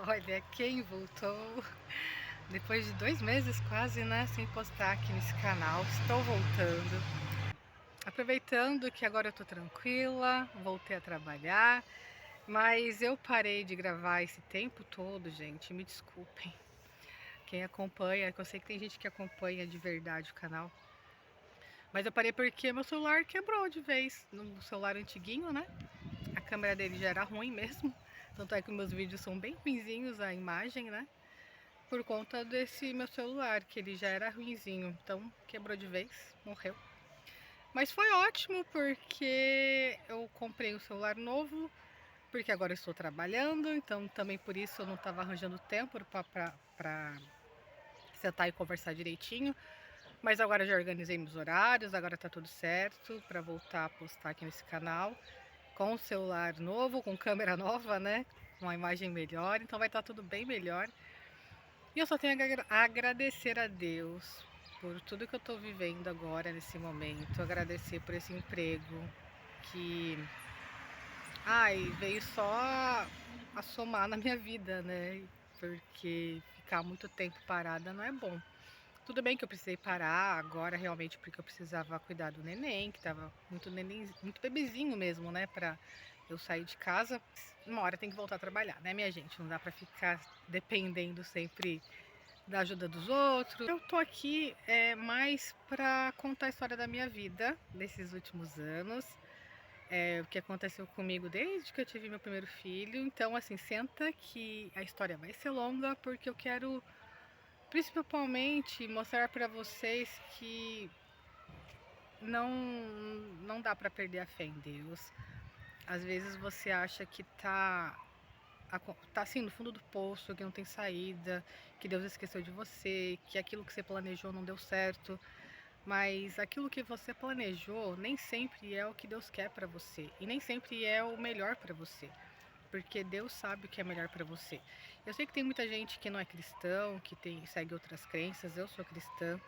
Olha quem voltou depois de 2 meses quase, né, sem postar aqui nesse canal. Estou voltando, aproveitando que agora eu tô tranquila, voltei a trabalhar, mas eu parei de gravar esse tempo todo, gente, me desculpem. Quem acompanha, que eu sei que tem gente que acompanha de verdade o canal, mas eu parei porque meu celular quebrou de vez, no celular antiguinho, né, a câmera dele já era ruim mesmo, tanto é que meus vídeos são bem ruinzinhos, a imagem, né, por conta desse meu celular, que ele já era ruinzinho, então quebrou de vez, morreu. Mas foi ótimo porque eu comprei um celular novo, porque agora eu estou trabalhando, então também por isso eu não estava arranjando tempo para sentar e conversar direitinho. Mas agora já organizei meus horários, agora tá tudo certo para voltar a postar aqui nesse canal. Com o celular novo, com câmera nova, né? Uma imagem melhor, então vai estar tudo bem melhor. E eu só tenho a agradecer a Deus por tudo que eu tô vivendo agora, nesse momento. Agradecer por esse emprego que, veio só a somar na minha vida, né? Porque ficar muito tempo parada não é bom. Tudo bem que eu precisei parar agora realmente porque eu precisava cuidar do neném, que tava muito neném, muito bebezinho mesmo, né, pra eu sair de casa. Uma hora tem que voltar a trabalhar, né, minha gente? Não dá pra ficar dependendo sempre da ajuda dos outros. Eu tô aqui mais pra contar a história da minha vida nesses últimos anos, o que aconteceu comigo desde que eu tive meu primeiro filho. Então, assim, senta que a história vai ser longa porque eu quero principalmente mostrar pra vocês que não dá pra perder a fé em Deus. Às vezes você acha que tá assim no fundo do poço, que não tem saída, que Deus esqueceu de você, que aquilo que você planejou não deu certo, mas aquilo que você planejou nem sempre é o que Deus quer pra você e nem sempre é o melhor pra você, porque Deus sabe o que é melhor pra você. Eu sei que tem muita gente que não é cristão, segue outras crenças. Eu sou cristã.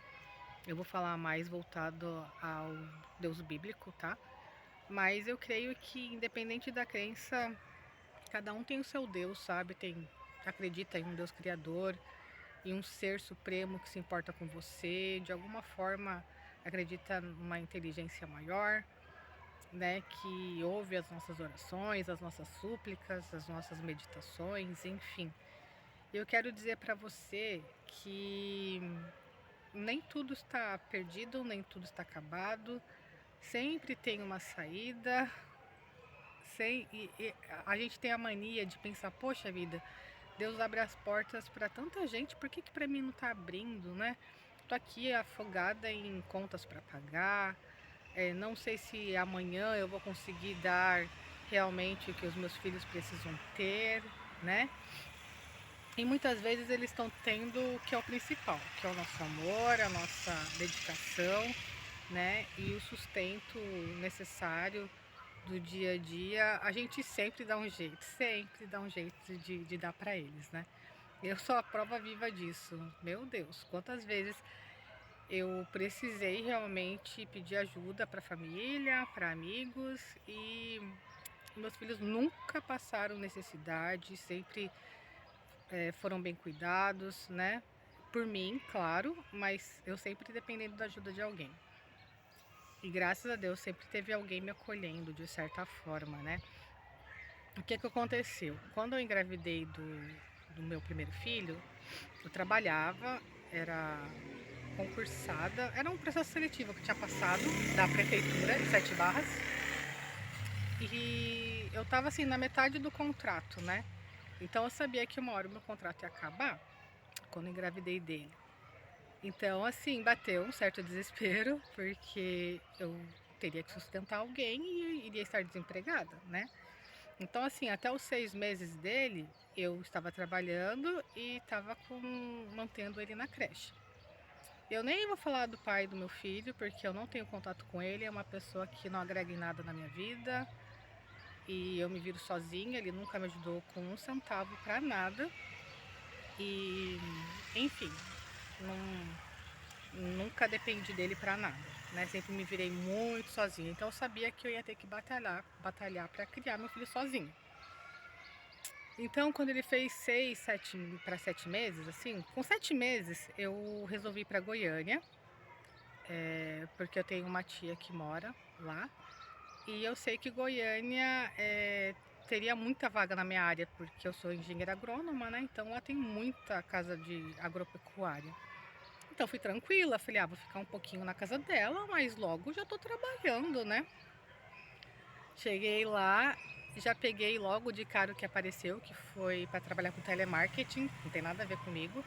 Eu vou falar mais voltado ao Deus bíblico, tá? Mas eu creio que independente da crença, cada um tem o seu Deus, sabe? Acredita em um Deus criador, em um ser supremo que se importa com você, de alguma forma acredita numa inteligência maior, né, que ouve as nossas orações, as nossas súplicas, as nossas meditações, enfim. Eu quero dizer para você que nem tudo está perdido, nem tudo está acabado, sempre tem uma saída. E a gente tem a mania de pensar, poxa vida, Deus abre as portas para tanta gente, por que que para mim não está abrindo, né? Tô aqui afogada em contas para pagar, não sei se amanhã eu vou conseguir dar realmente o que os meus filhos precisam ter, né? E muitas vezes eles estão tendo o que é o principal, que é o nosso amor, a nossa dedicação, né? E o sustento necessário do dia a dia. A gente sempre dá um jeito de dar para eles, né? Eu sou a prova viva disso. Meu Deus, quantas vezes eu precisei realmente pedir ajuda para família, para amigos, e meus filhos nunca passaram necessidade, sempre foram bem cuidados, né? Por mim, claro, mas eu sempre dependendo da ajuda de alguém. E graças a Deus sempre teve alguém me acolhendo de certa forma, né? O que que aconteceu? Quando eu engravidei do meu primeiro filho, eu trabalhava, era concursada, era um processo seletivo que tinha passado da prefeitura de Sete Barras. E eu tava assim na metade do contrato, né? Então eu sabia que uma hora o meu contrato ia acabar quando eu engravidei dele. Então, assim, bateu um certo desespero, porque eu teria que sustentar alguém e iria estar desempregada, né? Então, assim, até os 6 meses dele, eu estava trabalhando e estava mantendo ele na creche. Eu nem vou falar do pai do meu filho, porque eu não tenho contato com ele, é uma pessoa que não agrega em nada na minha vida, e eu me viro sozinha, ele nunca me ajudou com um centavo pra nada, e, enfim, nunca dependi dele pra nada, né? Sempre me virei muito sozinha, então eu sabia que eu ia ter que batalhar para criar meu filho sozinho. Então, quando ele fez 6, 7 para 7 meses, assim, com 7 meses eu resolvi ir para Goiânia, porque eu tenho uma tia que mora lá. E eu sei que Goiânia teria muita vaga na minha área, porque eu sou engenheira agrônoma, né? Então lá tem muita casa de agropecuária. Então fui tranquila, falei, vou ficar um pouquinho na casa dela, mas logo já tô trabalhando, né? Cheguei lá, já peguei logo de cara o que apareceu, que foi para trabalhar com telemarketing, não tem nada a ver comigo.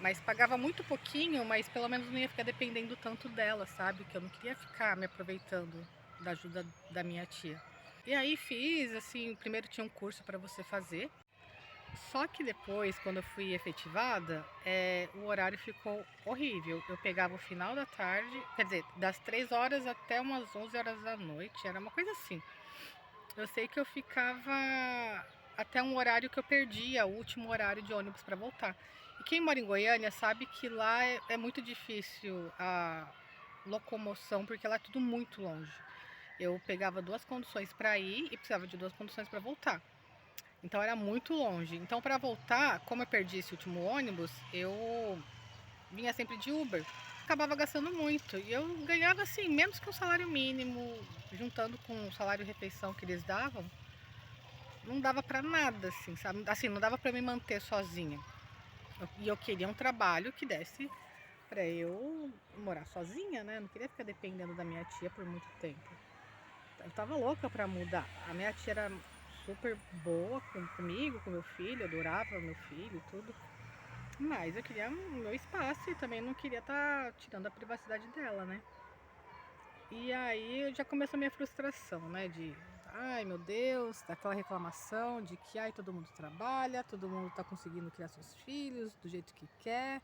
Mas pagava muito pouquinho, mas pelo menos não ia ficar dependendo tanto dela, sabe? Que eu não queria ficar me aproveitando da ajuda da minha tia. E aí fiz, assim, primeiro tinha um curso para você fazer. Só que depois, quando eu fui efetivada, o horário ficou horrível. Eu pegava o final da tarde, quer dizer, das 3 horas até umas 11 horas da noite, era uma coisa assim. Eu sei que eu ficava até um horário que eu perdia, o último horário de ônibus para voltar. E quem mora em Goiânia sabe que lá é muito difícil a locomoção, porque lá é tudo muito longe. Eu pegava 2 conduções para ir e precisava de 2 conduções para voltar. Então era muito longe. Então para voltar, como eu perdi esse último ônibus, eu vinha sempre de Uber. Acabava gastando muito. E eu ganhava assim, menos que o salário mínimo, juntando com o salário refeição que eles davam, não dava para nada, assim, sabe? Assim, não dava para me manter sozinha. E eu queria um trabalho que desse para eu morar sozinha, né? Eu não queria ficar dependendo da minha tia por muito tempo. Eu tava louca para mudar. A minha tia era super boa comigo, com meu filho, eu adorava meu filho e tudo. Mas eu queria o meu espaço e também não queria estar tirando a privacidade dela, né? E aí já começou a minha frustração, né? De, ai meu Deus, daquela reclamação de que ai, todo mundo trabalha, todo mundo tá conseguindo criar seus filhos do jeito que quer,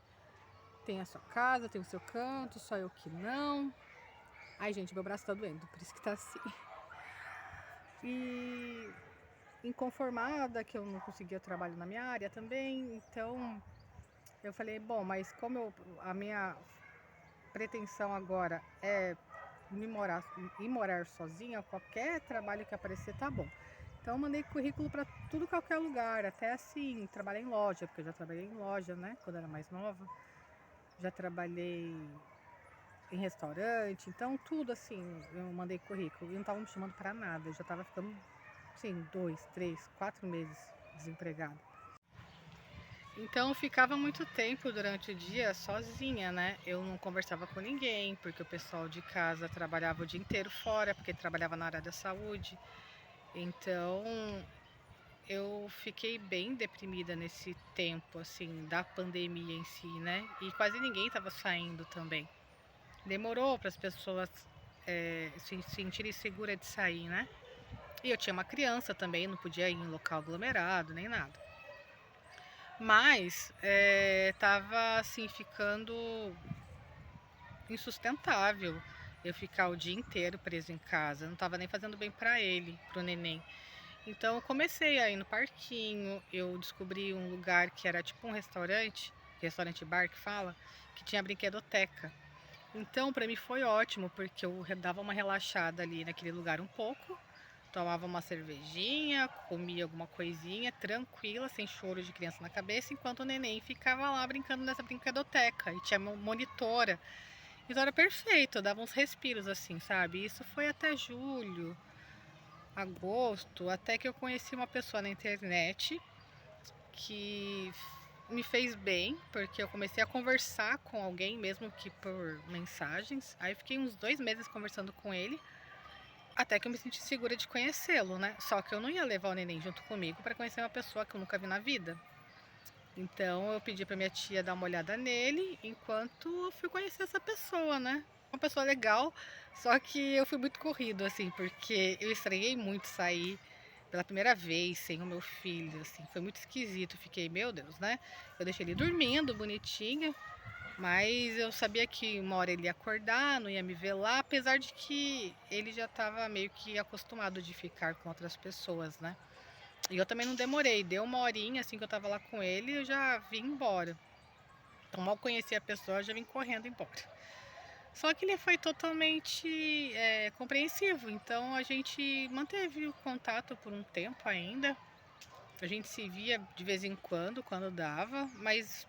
tem a sua casa, tem o seu canto, só eu que não. Ai, gente, meu braço tá doendo, por isso que tá assim. E inconformada que eu não conseguia trabalho na minha área também, então eu falei, bom, mas a minha pretensão agora é ir morar sozinha, qualquer trabalho que aparecer tá bom. Então eu mandei currículo para tudo qualquer lugar, até assim, trabalhar em loja, porque eu já trabalhei em loja, né, quando era mais nova. Já trabalhei em restaurante, então tudo assim, eu mandei currículo e não estavam me chamando para nada, eu já tava ficando, assim, 2, 3, 4 meses desempregada. Então eu ficava muito tempo durante o dia sozinha, né? Eu não conversava com ninguém, porque o pessoal de casa trabalhava o dia inteiro fora, porque trabalhava na área da saúde. Então eu fiquei bem deprimida nesse tempo, assim, da pandemia em si, né? E quase ninguém estava saindo também. Demorou para as pessoas se sentirem seguras de sair, né? E eu tinha uma criança também, não podia ir em local aglomerado, nem nada. Mas tava assim ficando insustentável eu ficar o dia inteiro preso em casa. Não tava nem fazendo bem para ele, pro neném. Então eu comecei a ir no parquinho, eu descobri um lugar que era tipo um restaurante bar que fala, que tinha brinquedoteca. Então para mim foi ótimo, porque eu dava uma relaxada ali naquele lugar um pouco, tomava uma cervejinha, comia alguma coisinha, tranquila, sem choro de criança na cabeça, enquanto o neném ficava lá brincando nessa brinquedoteca. E tinha monitora. Então era perfeito, eu dava uns respiros assim, sabe? Isso foi até julho, agosto, até que eu conheci uma pessoa na internet que me fez bem, porque eu comecei a conversar com alguém, mesmo que por mensagens. Aí eu fiquei uns 2 meses conversando com ele. Até que eu me senti segura de conhecê-lo, né? Só que eu não ia levar o neném junto comigo para conhecer uma pessoa que eu nunca vi na vida. Então eu pedi para minha tia dar uma olhada nele enquanto eu fui conhecer essa pessoa, né? Uma pessoa legal, só que eu fui muito corrido, assim, porque eu estranhei muito sair pela primeira vez sem o meu filho, assim, foi muito esquisito. Fiquei, meu Deus, né? Eu deixei ele dormindo, bonitinho, mas eu sabia que uma hora ele ia acordar, não ia me ver lá, apesar de que ele já estava meio que acostumado de ficar com outras pessoas, né? E eu também não demorei, deu uma horinha assim que eu tava lá com ele, eu já vim embora. Então mal conheci a pessoa, eu já vim correndo embora. Só que ele foi totalmente compreensivo, então a gente manteve o contato por um tempo ainda. A gente se via de vez em quando dava, mas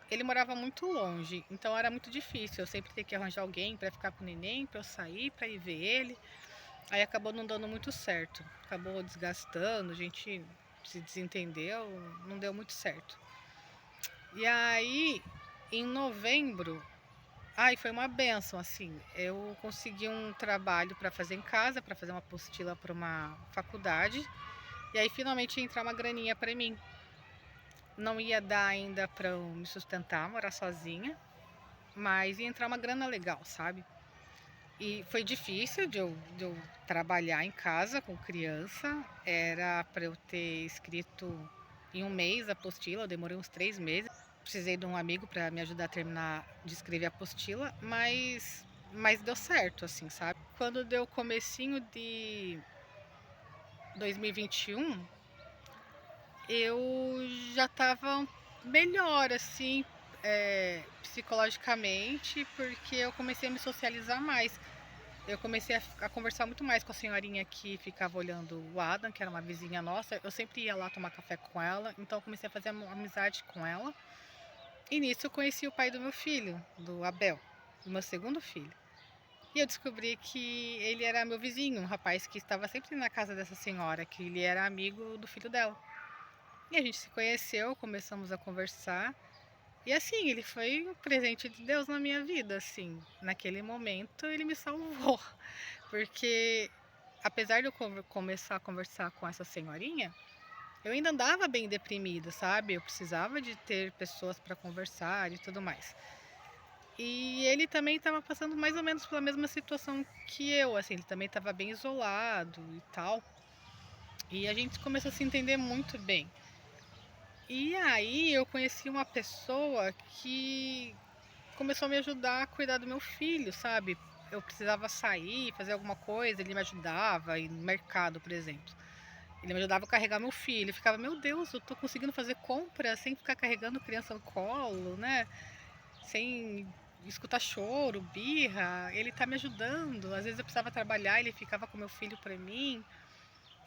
ele morava muito longe, então era muito difícil. Eu sempre tinha que arranjar alguém para ficar com o neném, para eu sair, para ir ver ele. Aí acabou não dando muito certo. Acabou desgastando, a gente se desentendeu, não deu muito certo. E aí, em novembro, ai, foi uma benção, assim. Eu consegui um trabalho para fazer em casa, para fazer uma apostila para uma faculdade. E aí finalmente ia entrar uma graninha para mim. Não ia dar ainda para eu me sustentar, morar sozinha, mas ia entrar uma grana legal, sabe? E foi difícil de eu trabalhar em casa com criança. Era para eu ter escrito em um mês a apostila, eu demorei uns 3 meses. Precisei de um amigo para me ajudar a terminar de escrever a apostila, mas deu certo, assim, sabe? Quando deu comecinho de 2021, eu já estava melhor, assim, psicologicamente, porque eu comecei a me socializar mais. Eu comecei a conversar muito mais com a senhorinha que ficava olhando o Adam, que era uma vizinha nossa. Eu sempre ia lá tomar café com ela, então eu comecei a fazer amizade com ela. E nisso eu conheci o pai do meu filho, do Abel, do meu segundo filho. E eu descobri que ele era meu vizinho, um rapaz que estava sempre na casa dessa senhora, que ele era amigo do filho dela. E a gente se conheceu, começamos a conversar. E assim, ele foi um presente de Deus na minha vida, assim. Naquele momento ele me salvou, porque apesar de eu começar a conversar com essa senhorinha, eu ainda andava bem deprimida, sabe? Eu precisava de ter pessoas para conversar e tudo mais. E ele também estava passando mais ou menos pela mesma situação que eu, assim, ele também estava bem isolado e tal. E a gente começou a se entender muito bem. E aí eu conheci uma pessoa que começou a me ajudar a cuidar do meu filho, sabe? Eu precisava sair, fazer alguma coisa, ele me ajudava, ir no mercado, por exemplo. Ele me ajudava a carregar meu filho. Eu ficava, meu Deus, eu tô conseguindo fazer compra sem ficar carregando criança no colo, né? Sem escutar choro, birra. Ele tá me ajudando. Às vezes eu precisava trabalhar, ele ficava com meu filho pra mim.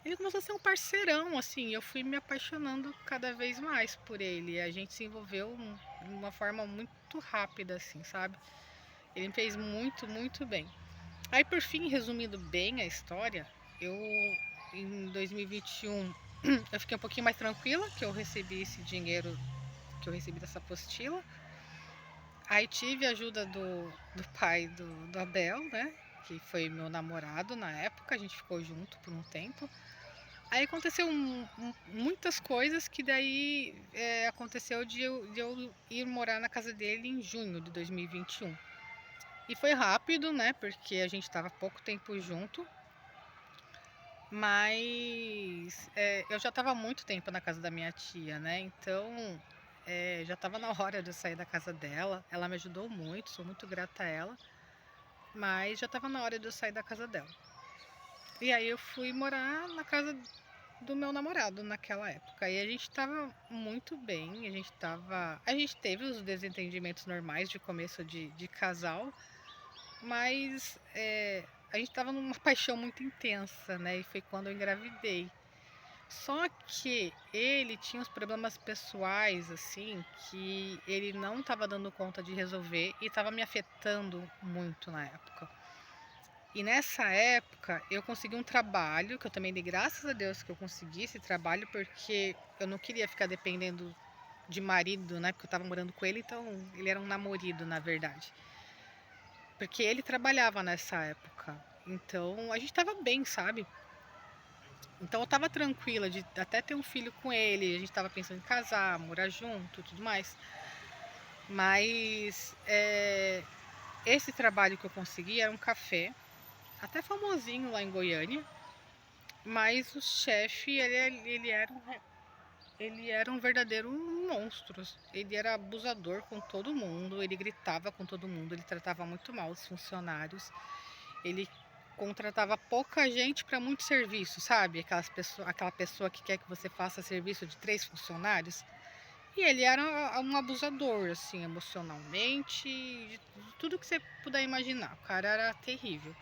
Ele começou a ser um parceirão, assim. Eu fui me apaixonando cada vez mais por ele. A gente se envolveu de uma forma muito rápida, assim, sabe? Ele me fez muito, muito bem. Aí, por fim, resumindo bem a história, eu, em 2021, eu fiquei um pouquinho mais tranquila, que eu recebi esse dinheiro que eu recebi dessa apostila. Aí tive a ajuda do pai do Abel, né? Que foi meu namorado na época, a gente ficou junto por um tempo. Aí aconteceu muitas coisas que daí aconteceu de eu ir morar na casa dele em junho de 2021. E foi rápido, né? Porque a gente estava pouco tempo junto. Mas eu já estava há muito tempo na casa da minha tia, né? Então já estava na hora de eu sair da casa dela. Ela me ajudou muito, sou muito grata a ela. Mas já estava na hora de eu sair da casa dela. E aí eu fui morar na casa do meu namorado naquela época. E a gente estava muito bem, a gente teve os desentendimentos normais de começo de casal, mas a gente estava numa paixão muito intensa, né? E foi quando eu engravidei. Só que ele tinha uns problemas pessoais, assim, que ele não estava dando conta de resolver e estava me afetando muito na época. E nessa época eu consegui um trabalho, que eu também dei graças a Deus que eu consegui esse trabalho, porque eu não queria ficar dependendo de marido, né? Porque eu tava morando com ele, então ele era um namorado, na verdade. Porque ele trabalhava nessa época. Então a gente tava bem, sabe? Então eu tava tranquila de até ter um filho com ele, a gente tava pensando em casar, morar junto, tudo mais. Mas esse trabalho que eu consegui era um café, até famosinho lá em Goiânia. Mas o chefe, ele era um verdadeiro monstro. Ele era abusador com todo mundo, ele gritava com todo mundo, ele tratava muito mal os funcionários. Ele contratava pouca gente para muito serviço, sabe? Aquela pessoa que quer que você faça serviço de 3 funcionários. E ele era um abusador, assim, emocionalmente, de tudo que você puder imaginar. O cara era terrível.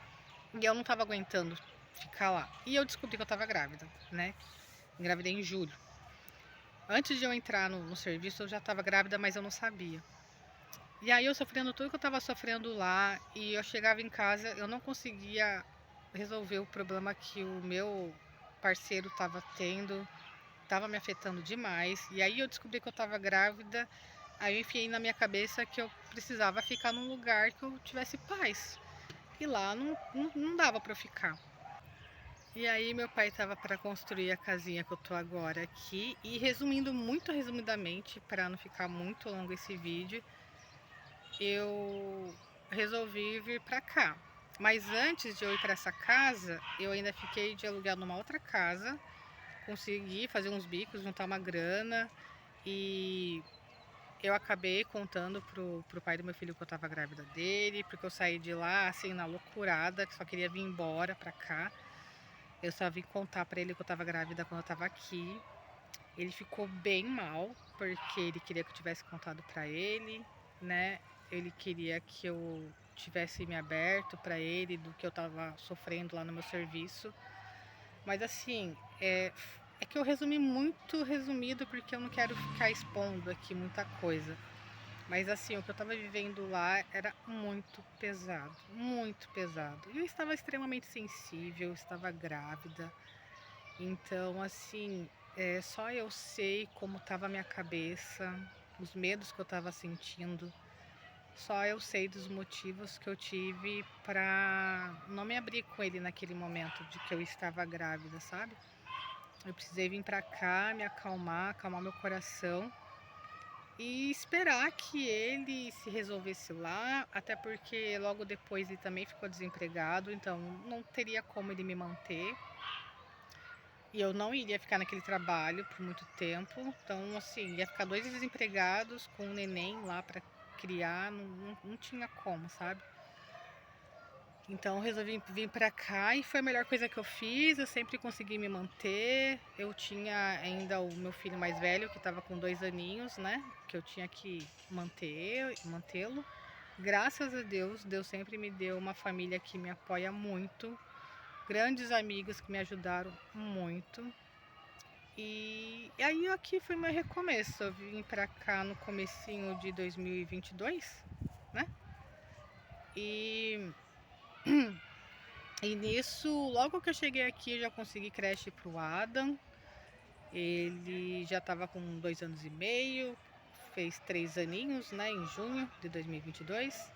E eu não tava aguentando ficar lá. E eu descobri que eu tava grávida, né? Engravidei em julho. Antes de eu entrar no serviço, eu já estava grávida, mas eu não sabia. E aí eu sofrendo tudo que eu estava sofrendo lá, e eu chegava em casa, eu não conseguia resolver o problema que o meu parceiro estava tendo, estava me afetando demais. E aí eu descobri que eu estava grávida, aí eu enfiei na minha cabeça que eu precisava ficar num lugar que eu tivesse paz. E lá não dava para eu ficar. E aí meu pai estava para construir a casinha que eu tô agora aqui. E resumindo muito resumidamente, para não ficar muito longo esse vídeo, eu resolvi vir para cá. Mas antes de eu ir para essa casa, eu ainda fiquei de aluguel numa outra casa. Consegui fazer uns bicos, juntar uma grana. E eu acabei contando pro pai do meu filho que eu tava grávida dele. Porque eu saí de lá assim na loucurada, que só queria vir embora pra cá. Eu só vim contar pra ele que eu tava grávida quando eu tava aqui. Ele ficou bem mal, porque ele queria que eu tivesse contado pra ele, né? Ele queria que eu tivesse me aberto pra ele do que eu tava sofrendo lá no meu serviço. Mas assim, é que eu resumi muito resumido, porque eu não quero ficar expondo aqui muita coisa. Mas assim, o que eu tava vivendo lá era muito pesado, muito pesado. E eu estava extremamente sensível, eu estava grávida. Então, assim, só eu sei como estava a minha cabeça, os medos que eu estava sentindo. Só eu sei dos motivos que eu tive para não me abrir com ele naquele momento de que eu estava grávida, sabe? Eu precisei vir para cá, me acalmar, acalmar meu coração e esperar que ele se resolvesse lá, até porque logo depois ele também ficou desempregado, então não teria como ele me manter. E eu não iria ficar naquele trabalho por muito tempo. Então, assim, ia ficar 2 desempregados com um neném lá para criar, não tinha como, sabe? Então, eu resolvi vir para cá e foi a melhor coisa que eu fiz. Eu sempre consegui me manter. Eu tinha ainda o meu filho mais velho, que estava com 2 aninhos, né? Que eu tinha que mantê-lo. Graças a Deus, Deus sempre me deu uma família que me apoia muito. Grandes amigos que me ajudaram muito. E aí aqui foi meu recomeço. Eu vim pra cá no comecinho de 2022, né? E, e nisso, logo que eu cheguei aqui, eu já consegui creche pro Adam. Ele já tava com 2 anos e meio, fez 3 aninhos, né, em junho de 2022.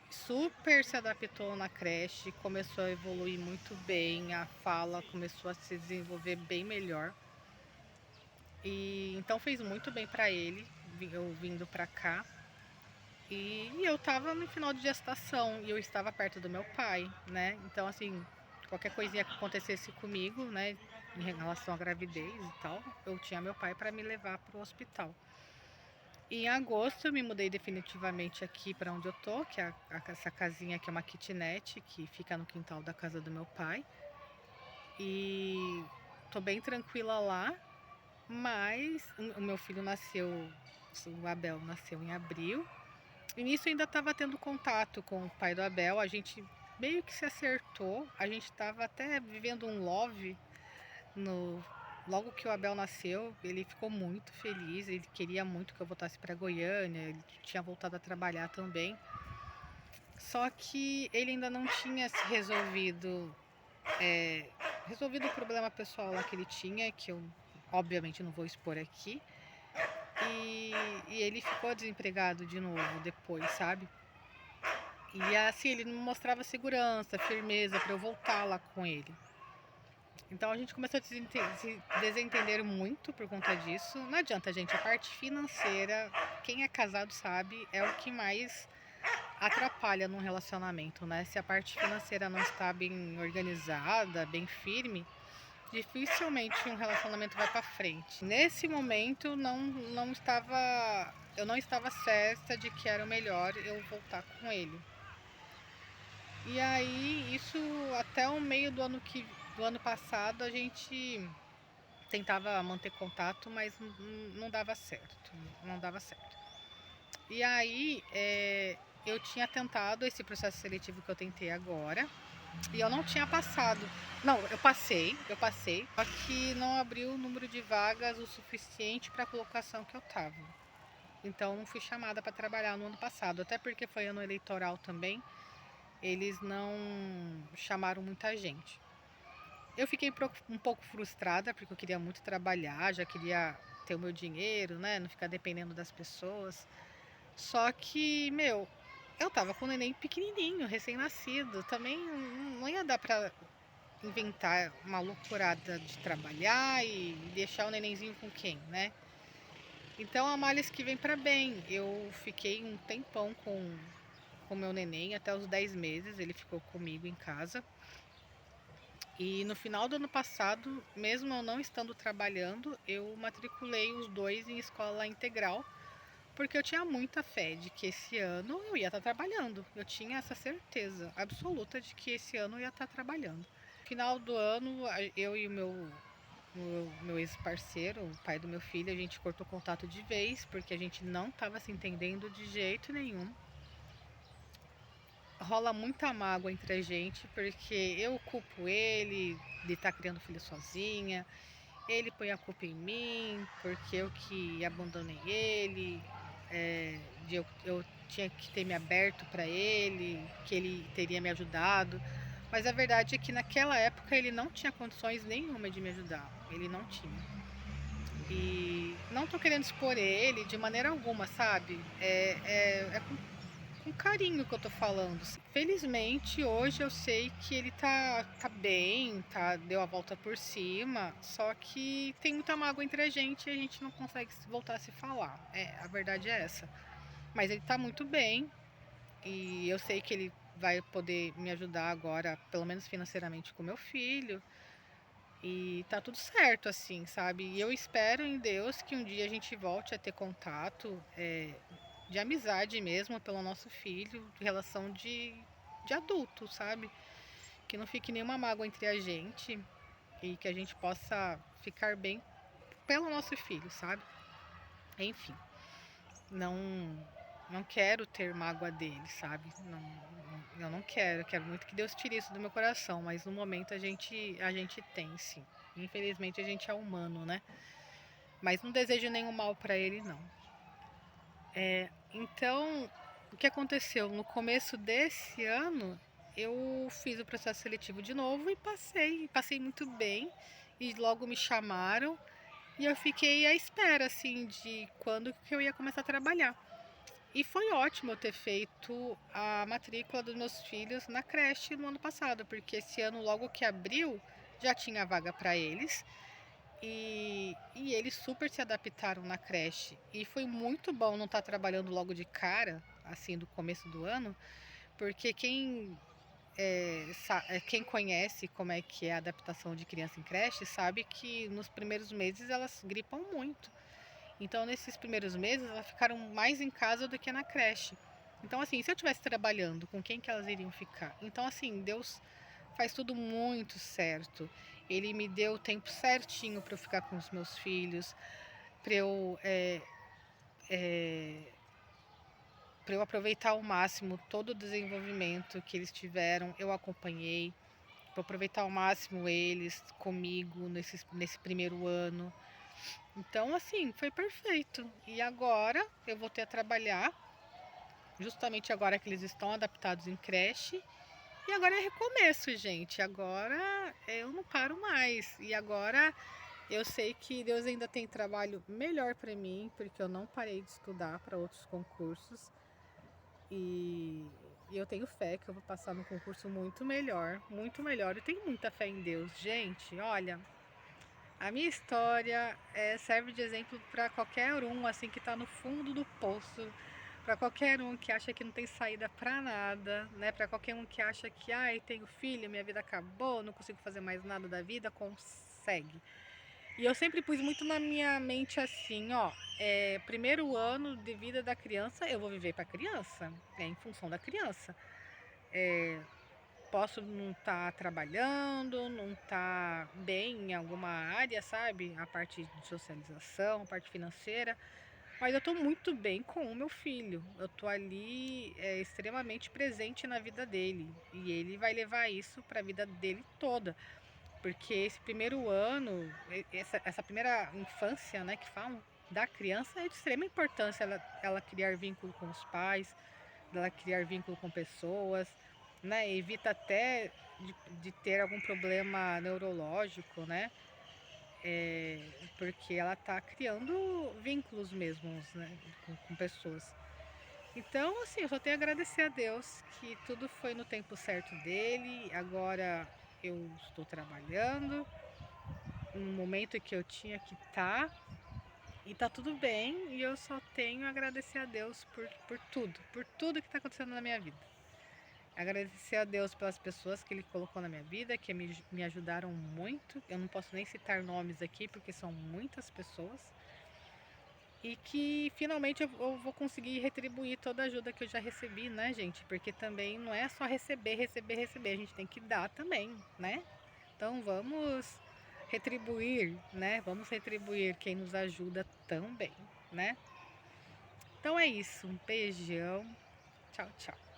Super se adaptou na creche, começou a evoluir muito bem, a fala começou a se desenvolver bem melhor. E então fez muito bem pra ele, eu vindo pra cá. E eu tava no final de gestação e eu estava perto do meu pai, né? Então, assim, qualquer coisinha que acontecesse comigo, né, em relação à gravidez e tal, eu tinha meu pai para me levar pro hospital. E em agosto eu me mudei definitivamente aqui para onde eu tô, que é essa casinha que é uma kitnet que fica no quintal da casa do meu pai. E tô bem tranquila lá, mas o meu filho nasceu, o Abel nasceu em abril. E nisso ainda estava tendo contato com o pai do Abel, a gente meio que se acertou, a gente estava até vivendo um love no logo que o Abel nasceu, ele ficou muito feliz, ele queria muito que eu voltasse para Goiânia, ele tinha voltado a trabalhar também. Só que ele ainda não tinha se resolvido o problema pessoal lá que ele tinha, que eu obviamente não vou expor aqui. E ele ficou desempregado de novo depois, sabe? E assim, ele não mostrava segurança, firmeza para eu voltar lá com ele. Então a gente começou a se desentender muito por conta disso. Não adianta, gente, a parte financeira, quem é casado sabe, é o que mais atrapalha num relacionamento, né? Se a parte financeira não está bem organizada, bem firme, dificilmente um relacionamento vai para frente. Nesse momento eu não estava certa de que era o melhor eu voltar com ele. E aí, isso até o meio do ano passado a gente tentava manter contato, mas não dava certo, não dava certo. E aí, eu tinha tentado esse processo seletivo que eu tentei agora, E eu não tinha passado. Não, eu passei, só que não abriu o número de vagas o suficiente para a colocação que eu tava. Então não fui chamada para trabalhar no ano passado, até porque foi ano eleitoral também. Eles não chamaram muita gente. Eu fiquei um pouco frustrada porque eu queria muito trabalhar, já queria ter o meu dinheiro, né, não ficar dependendo das pessoas. Só que, meu, eu tava com o neném pequenininho, recém-nascido. Também não ia dar pra inventar uma loucurada de trabalhar e deixar o nenenzinho com quem, né? Então a males que vem pra bem. Eu fiquei um tempão com meu neném, até os 10 meses, ele ficou comigo em casa. E no final do ano passado, mesmo eu não estando trabalhando, eu matriculei os dois em escola integral, porque eu tinha muita fé de que esse ano eu ia estar trabalhando. Eu tinha essa certeza absoluta de que esse ano eu ia estar trabalhando. No final do ano, eu e o meu ex-parceiro, o pai do meu filho, a gente cortou contato de vez, porque a gente não estava se entendendo de jeito nenhum. Rola muita mágoa entre a gente, porque eu culpo ele de estar criando filho sozinha, ele põe a culpa em mim, porque eu que abandonei ele, eu tinha que ter me aberto para ele, que ele teria me ajudado. Mas a verdade é que naquela época ele não tinha condições nenhuma de me ajudar, ele não tinha. E não tô querendo expor ele de maneira alguma, sabe? É com carinho que eu tô falando. Felizmente, hoje eu sei que ele tá bem, deu a volta por cima, só que tem muita mágoa entre a gente e a gente não consegue voltar a se falar. A verdade é essa. Mas ele tá muito bem e eu sei que ele vai poder me ajudar agora, pelo menos financeiramente, com meu filho. E tá tudo certo, assim, sabe? E eu espero em Deus que um dia a gente volte a ter contato, de amizade mesmo, pelo nosso filho, de relação de adulto, sabe? Que não fique nenhuma mágoa entre a gente e que a gente possa ficar bem pelo nosso filho, sabe? Enfim, não não quero ter mágoa dele, sabe? Eu não quero, eu quero muito que Deus tire isso do meu coração, mas no momento a gente tem, sim. Infelizmente a gente é humano, né? Mas não desejo nenhum mal para ele, não. Então, o que aconteceu? No começo desse ano, eu fiz o processo seletivo de novo e passei muito bem e logo me chamaram e eu fiquei à espera, assim, de quando que eu ia começar a trabalhar. E foi ótimo eu ter feito a matrícula dos meus filhos na creche no ano passado, porque esse ano, logo que abriu, já tinha vaga para eles. E eles super se adaptaram na creche. E foi muito bom não estar trabalhando logo de cara, assim, do começo do ano, porque quem conhece como é que é a adaptação de criança em creche sabe que nos primeiros meses elas gripam muito. Então, nesses primeiros meses, elas ficaram mais em casa do que na creche. Então, assim, se eu estivesse trabalhando, com quem que elas iriam ficar? Então, assim, Deus faz tudo muito certo. Ele me deu o tempo certinho para eu ficar com os meus filhos, para eu, para eu aproveitar ao máximo todo o desenvolvimento que eles tiveram. Eu acompanhei, para aproveitar ao máximo eles comigo nesse primeiro ano. Então, assim, foi perfeito. E agora eu voltei a trabalhar, justamente agora que eles estão adaptados em creche. E agora é recomeço, gente. Agora eu não paro mais. E agora eu sei que Deus ainda tem trabalho melhor para mim, porque eu não parei de estudar para outros concursos. E, e eu tenho fé que eu vou passar num concurso muito melhor, muito melhor. Eu tenho muita fé em Deus, gente. Olha, a minha história serve de exemplo para qualquer um assim que está no fundo do poço, para qualquer um que acha que não tem saída para nada, né? Para qualquer um que acha que, ai, tenho filho, minha vida acabou, não consigo fazer mais nada da vida, consegue. E eu sempre pus muito na minha mente assim, ó, primeiro ano de vida da criança, eu vou viver para a criança, em função da criança. Posso não estar trabalhando, não estar bem em alguma área, sabe? A parte de socialização, a parte financeira. Mas eu tô muito bem com o meu filho. Eu tô ali extremamente presente na vida dele. E ele vai levar isso pra vida dele toda. Porque esse primeiro ano, essa primeira infância, né, que falam, da criança é de extrema importância ela criar vínculo com os pais, ela criar vínculo com pessoas, né? Evita até de ter algum problema neurológico, né? É, porque ela tá criando vínculos mesmos, né, com pessoas. Então, assim, eu só tenho a agradecer a Deus que tudo foi no tempo certo dele. Agora eu estou trabalhando no momento que eu tinha que estar e tá tudo bem. E eu só tenho a agradecer a Deus por tudo que está acontecendo na minha vida. Agradecer a Deus pelas pessoas que Ele colocou na minha vida, que me ajudaram muito. Eu não posso nem citar nomes aqui, porque são muitas pessoas. E que finalmente eu vou conseguir retribuir toda a ajuda que eu já recebi, né, gente? Porque também não é só receber, receber, receber. A gente tem que dar também, né? Então vamos retribuir, né? Vamos retribuir quem nos ajuda também, né? Então é isso. Um beijão. Tchau, tchau.